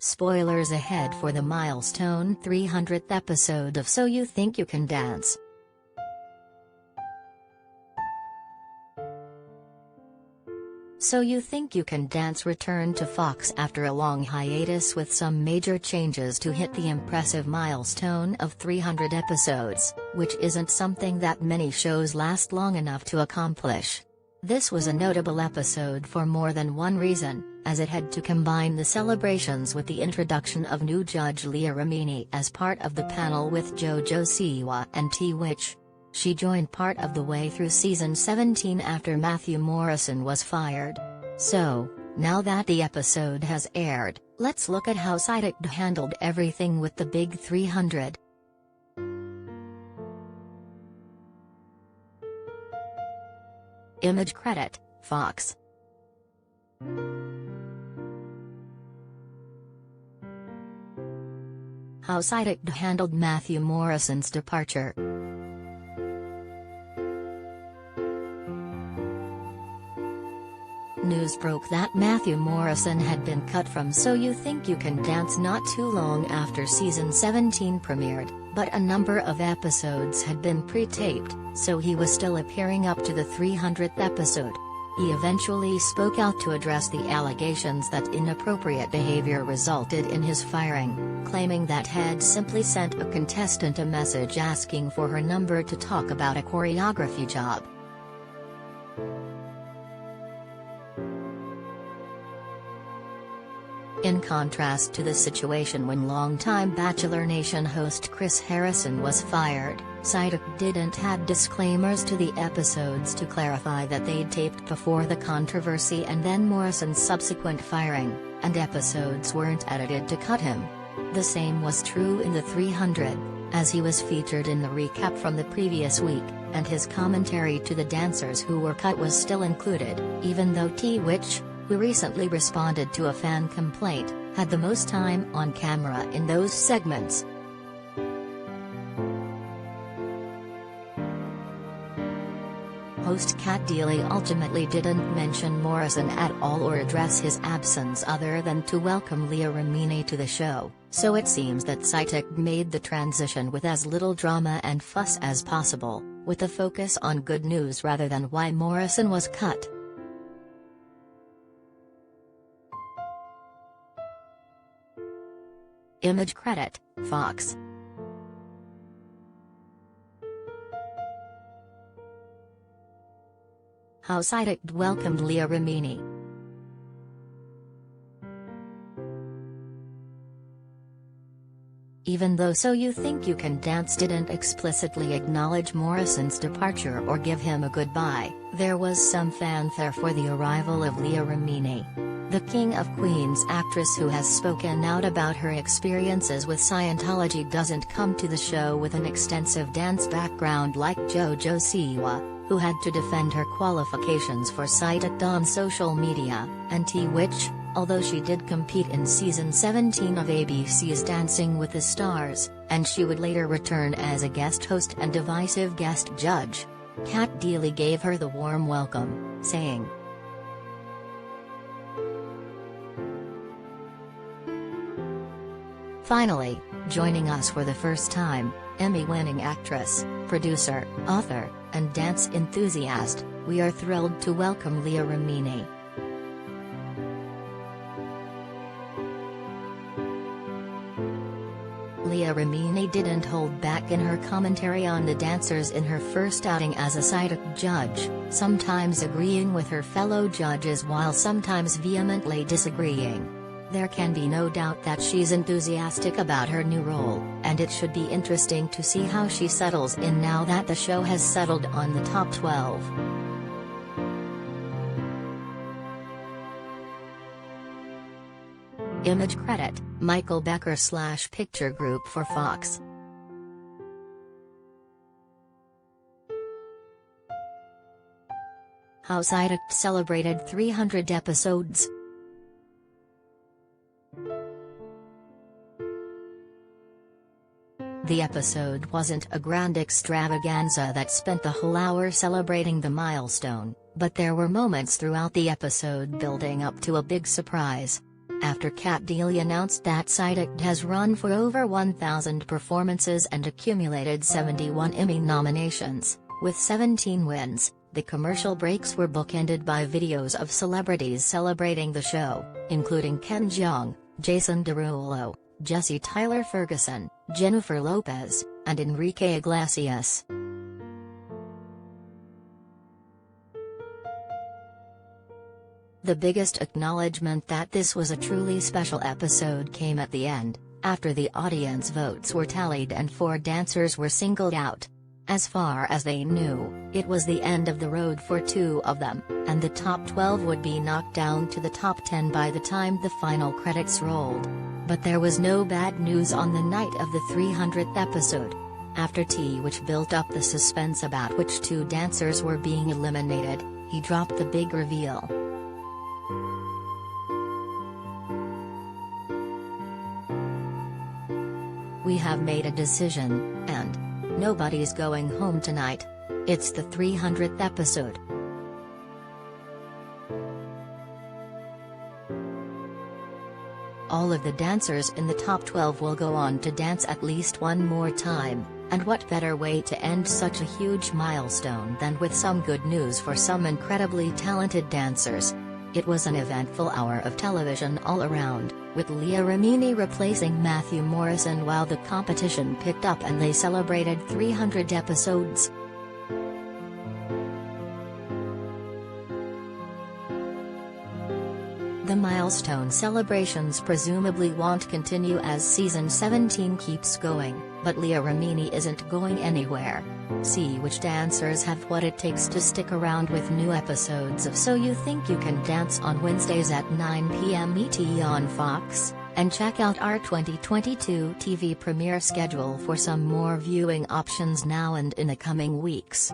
Spoilers ahead for the milestone 300th episode of So You Think You Can Dance. So You Think You Can Dance returned to Fox after a long hiatus with some major changes to hit the impressive milestone of 300 episodes, which isn't something that many shows last long enough to accomplish. This was a notable episode for more than one reason, as it had to combine the celebrations with the introduction of new judge Leah Remini as part of the panel with JoJo Siwa and T Witch. She joined part of the way through season 17 after Matthew Morrison was fired. So, now that the episode has aired, let's look at how Sidekick handled everything with the big 300. Image credit, Fox. How Sidekick handled Matthew Morrison's departure. News broke that Matthew Morrison had been cut from So You Think You Can Dance not too long after season 17 premiered, but a number of episodes had been pre-taped, so he was still appearing up to the 300th episode. He eventually spoke out to address the allegations that inappropriate behavior resulted in his firing, claiming that had simply sent a contestant a message asking for her number to talk about a choreography job. In contrast to the situation when longtime Bachelor Nation host Chris Harrison was fired, Sidekick didn't add disclaimers to the episodes to clarify that they'd taped before the controversy and then Morrison's subsequent firing, and episodes weren't edited to cut him. The same was true in the 300, as he was featured in the recap from the previous week, and his commentary to the dancers who were cut was still included, even though T Witch, who recently responded to a fan complaint, had the most time on camera in those segments. Host Cat Deely ultimately didn't mention Morrison at all or address his absence other than to welcome Leah Remini to the show, so it seems that Sidekick made the transition with as little drama and fuss as possible, with a focus on good news rather than why Morrison was cut. Image credit, Fox. How Sidekick welcomed Leah Remini. Even though So You Think You Can Dance didn't explicitly acknowledge Morrison's departure or give him a goodbye, there was some fanfare for the arrival of Leah Remini. The King of Queens actress who has spoken out about her experiences with Scientology doesn't come to the show with an extensive dance background like JoJo Siwa, who had to defend her qualifications for Sidekick on social media, and T Witch, although she did compete in season 17 of ABC's Dancing with the Stars, and she would later return as a guest host and divisive guest judge. Cat Deely gave her the warm welcome, saying, "Finally, joining us for the first time, Emmy-winning actress, producer, author, and dance enthusiast, we are thrilled to welcome Leah Remini." Leah Remini didn't hold back in her commentary on the dancers in her first outing as a Sidekick judge, sometimes agreeing with her fellow judges while sometimes vehemently disagreeing. There can be no doubt that she's enthusiastic about her new role, and it should be interesting to see how she settles in now that the show has settled on the top 12. Image credit, Michael Becker / Picture Group for Fox. How Sidekick celebrated 300 episodes. The episode wasn't a grand extravaganza that spent the whole hour celebrating the milestone, but there were moments throughout the episode building up to a big surprise. after Cat Deeley announced that Psyduck has run for over 1,000 performances and accumulated 71 Emmy nominations, with 17 wins. The commercial breaks were bookended by videos of celebrities celebrating the show, including Ken Jeong, Jason Derulo, Jesse Tyler Ferguson, Jennifer Lopez, and Enrique Iglesias. The biggest acknowledgement that this was a truly special episode came at the end, after the audience votes were tallied and 4 dancers were singled out. As far as they knew, it was the end of the road for 2 of them, and the top 12 would be knocked down to the top 10 by the time the final credits rolled. But there was no bad news on the night of the 300th episode. After T, which built up the suspense about which 2 dancers were being eliminated, he dropped the big reveal. "We have made a decision, and nobody's going home tonight. It's the 300th episode. All of the dancers in the top 12 will go on to dance at least one more time, and what better way to end such a huge milestone than with some good news for some incredibly talented dancers." It was an eventful hour of television all around, with Leah Remini replacing Matthew Morrison while the competition picked up and they celebrated 300 episodes. The milestone celebrations presumably won't continue as season 17 keeps going, but Leah Remini isn't going anywhere. See which dancers have what it takes to stick around with new episodes of So You Think You Can Dance on Wednesdays at 9 p.m. ET on Fox, and check out our 2022 TV premiere schedule for some more viewing options now and in the coming weeks.